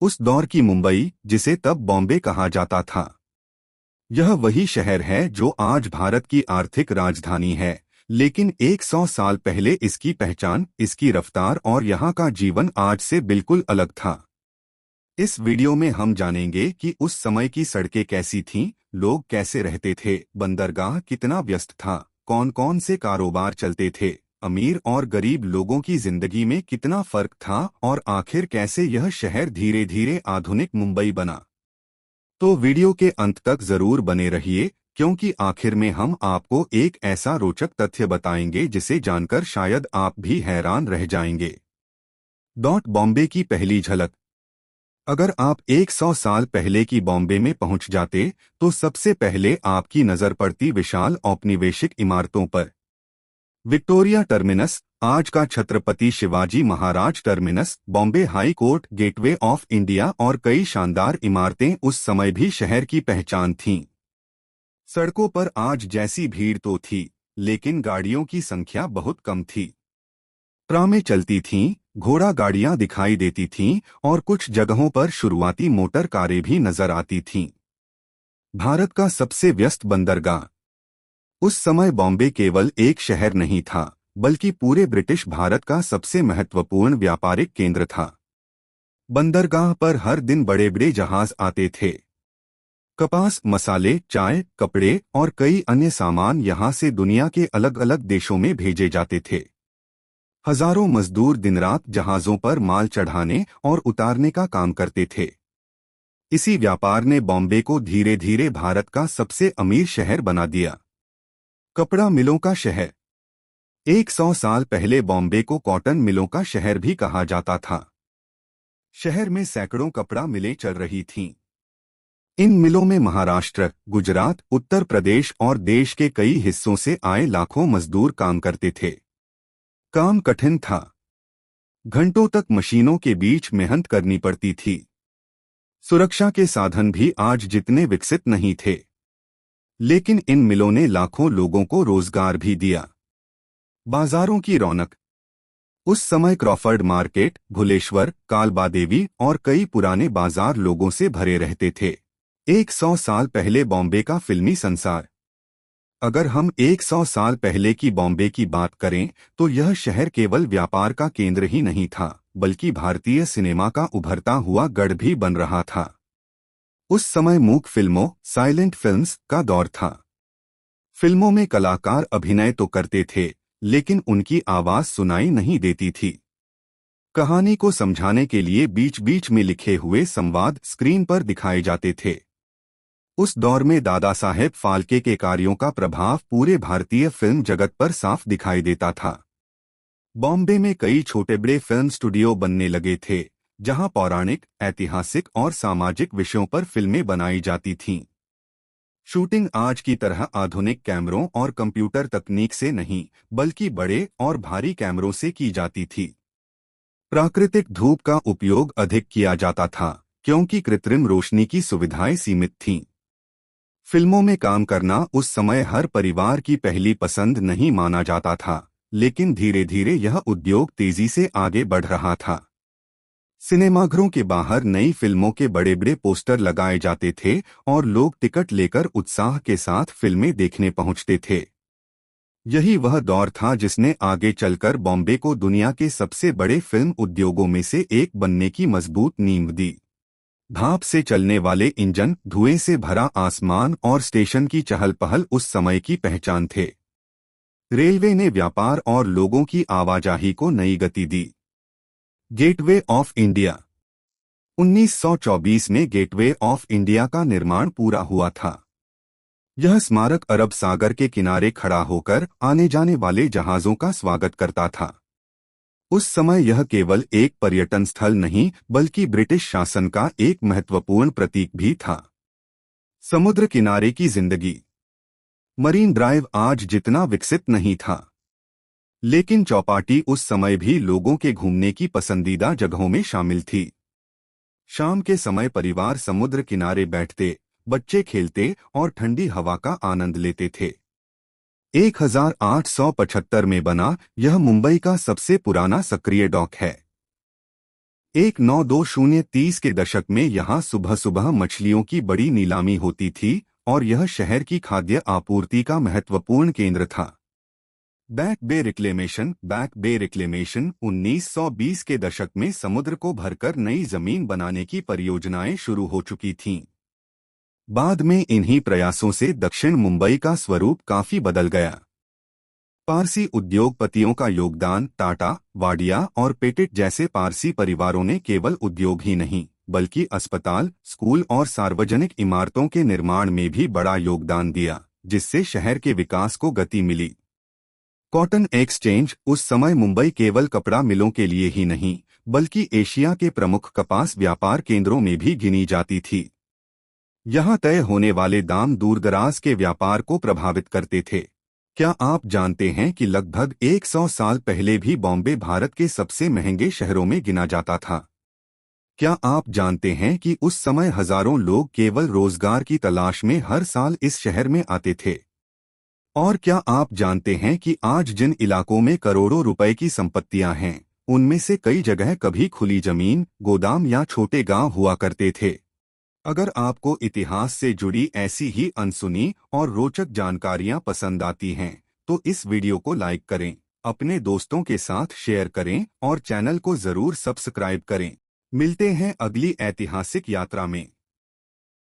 उस दौर की मुंबई, जिसे तब बॉम्बे कहा जाता था। यह वही शहर है जो आज भारत की आर्थिक राजधानी है, लेकिन 100 साल पहले इसकी पहचान, इसकी रफ्तार और यहाँ का जीवन आज से बिल्कुल अलग था। इस वीडियो में हम जानेंगे कि उस समय की सड़कें कैसी थीं, लोग कैसे रहते थे, बंदरगाह कितना व्यस्त था, कौन कौन से कारोबार चलते थे, अमीर और गरीब लोगों की जिंदगी में कितना फर्क था और आखिर कैसे यह शहर धीरे धीरे आधुनिक मुंबई बना। तो वीडियो के अंत तक जरूर बने रहिए, क्योंकि आखिर में हम आपको एक ऐसा रोचक तथ्य बताएंगे जिसे जानकर शायद आप भी हैरान रह जाएंगे। बॉम्बे की पहली झलक। अगर आप 100 साल पहले की बॉम्बे में पहुंच जाते तो सबसे पहले आपकी नजर पड़ती विशाल औपनिवेशिक इमारतों पर। विक्टोरिया टर्मिनस, आज का Chhatrapati Shivaji Maharaj Terminus, Bombay High Court, Gateway of India और कई शानदार इमारतें उस समय भी शहर की पहचान थीं। सड़कों पर आज जैसी भीड़ तो थी, लेकिन गाड़ियों की संख्या बहुत कम थी। ट्रामें चलती थीं, घोड़ा गाड़ियां दिखाई देती थीं और कुछ जगहों पर शुरुआती मोटर कारें भी नजर आती थीं। भारत का सबसे व्यस्त बंदरगाह। उस समय बॉम्बे केवल एक शहर नहीं था, बल्कि पूरे ब्रिटिश भारत का सबसे महत्वपूर्ण व्यापारिक केंद्र था। बंदरगाह पर हर दिन बड़े बड़े जहाज आते थे। कपास, मसाले, चाय, कपड़े और कई अन्य सामान यहां से दुनिया के अलग अलग देशों में भेजे जाते थे। हजारों मजदूर दिन-रात जहाजों पर माल चढ़ाने और उतारने का काम करते थे। इसी व्यापार ने बॉम्बे को धीरे धीरे भारत का सबसे अमीर शहर बना दिया। कपड़ा मिलों का शहर। 100 साल पहले बॉम्बे को कॉटन मिलों का शहर भी कहा जाता था। शहर में सैकड़ों कपड़ा मिलें चल रही थीं। इन मिलों में महाराष्ट्र, गुजरात, उत्तर प्रदेश और देश के कई हिस्सों से आए लाखों मजदूर काम करते थे। काम कठिन था। घंटों तक मशीनों के बीच मेहनत करनी पड़ती थी। सुरक्षा के साधन भी आज जितने विकसित नहीं थे, लेकिन इन मिलों ने लाखों लोगों को रोजगार भी दिया। बाजारों की रौनक। उस समय क्रॉफर्ड मार्केट, भुलेश्वर, कालबा देवी और कई पुराने बाजार लोगों से भरे रहते थे। 100 साल पहले बॉम्बे का फिल्मी संसार। अगर हम 100 साल पहले की बॉम्बे की बात करें तो यह शहर केवल व्यापार का केंद्र ही नहीं था, बल्कि भारतीय सिनेमा का उभरता हुआ गढ़ भी बन रहा था। उस समय मूक फिल्मों, साइलेंट फिल्म्स का दौर था। फिल्मों में कलाकार अभिनय तो करते थे, लेकिन उनकी आवाज सुनाई नहीं देती थी। कहानी को समझाने के लिए बीच बीच में लिखे हुए संवाद स्क्रीन पर दिखाए जाते थे। उस दौर में दादा साहेब फाल्के के कार्यों का प्रभाव पूरे भारतीय फिल्म जगत पर साफ दिखाई देता था। बॉम्बे में कई छोटे बड़े फिल्म स्टूडियो बनने लगे थे, जहां पौराणिक, ऐतिहासिक और सामाजिक विषयों पर फिल्में बनाई जाती थीं। शूटिंग आज की तरह आधुनिक कैमरों और कंप्यूटर तकनीक से नहीं, बल्कि बड़े और भारी कैमरों से की जाती थी। प्राकृतिक धूप का उपयोग अधिक किया जाता था, क्योंकि कृत्रिम रोशनी की सुविधाएं सीमित थीं। फिल्मों में काम करना उस समय हर परिवार की पहली पसंद नहीं माना जाता था, लेकिन धीरे धीरे यह उद्योग तेजी से आगे बढ़ रहा था। सिनेमाघरों के बाहर नई फिल्मों के बड़े बड़े पोस्टर लगाए जाते थे और लोग टिकट लेकर उत्साह के साथ फिल्में देखने पहुंचते थे। यही वह दौर था जिसने आगे चलकर बॉम्बे को दुनिया के सबसे बड़े फिल्म उद्योगों में से एक बनने की मजबूत नींव दी। भाप से चलने वाले इंजन, धुएं से भरा आसमान और स्टेशन की चहल पहल उस समय की पहचान थे। रेलवे ने व्यापार और लोगों की आवाजाही को नई गति दी। Gateway of India. 1924 में गेटवे ऑफ इंडिया का निर्माण पूरा हुआ था। यह स्मारक अरब सागर के किनारे खड़ा होकर आने जाने वाले जहाजों का स्वागत करता था। उस समय यह केवल एक पर्यटन स्थल नहीं, बल्कि ब्रिटिश शासन का एक महत्वपूर्ण प्रतीक भी था। समुद्र किनारे की जिंदगी। मरीन ड्राइव आज जितना विकसित नहीं था, लेकिन चौपाटी उस समय भी लोगों के घूमने की पसंदीदा जगहों में शामिल थी। शाम के समय परिवार समुद्र किनारे बैठते, बच्चे खेलते और ठंडी हवा का आनंद लेते थे। 1875 में बना, यह मुंबई का सबसे पुराना सक्रिय डॉक है। 1920 के दशक में यहाँ सुबह सुबह मछलियों की बड़ी नीलामी होती थी और यह शहर की खाद्य आपूर्ति का महत्वपूर्ण केंद्र था। बैक बे रिक्लेमेशन 1920 के दशक में समुद्र को भरकर नई जमीन बनाने की परियोजनाएं शुरू हो चुकी थीं। बाद में इन्हीं प्रयासों से दक्षिण मुंबई का स्वरूप काफी बदल गया। पारसी उद्योगपतियों का योगदान, टाटा, वाडिया और पेटिट जैसे पारसी परिवारों ने केवल उद्योग ही नहीं बल्कि अस्पताल, स्कूल और सार्वजनिक इमारतों के निर्माण में भी बड़ा योगदान दिया, जिससे शहर के विकास को गति मिली। कॉटन एक्सचेंज उस समय मुंबई केवल कपड़ा मिलों के लिए ही नहीं बल्कि एशिया के प्रमुख कपास व्यापार केंद्रों में भी गिनी जाती थी। यहाँ तय होने वाले दाम दूरदराज के व्यापार को प्रभावित करते थे। क्या आप जानते हैं कि लगभग 100 साल पहले भी बॉम्बे भारत के सबसे महंगे शहरों में गिना जाता था? क्या आप जानते हैं कि उस समय हजारों लोग केवल रोजगार की तलाश में हर साल इस शहर में आते थे? और क्या आप जानते हैं कि आज जिन इलाकों में करोड़ों रुपए की संपत्तियां हैं, उनमें से कई जगह कभी खुली जमीन, गोदाम या छोटे गांव हुआ करते थे? अगर आपको इतिहास से जुड़ी ऐसी ही अनसुनी और रोचक जानकारियां पसंद आती हैं, तो इस वीडियो को लाइक करें, अपने दोस्तों के साथ शेयर करें और चैनल को जरूर सब्सक्राइब करें। मिलते हैं अगली ऐतिहासिक यात्रा में।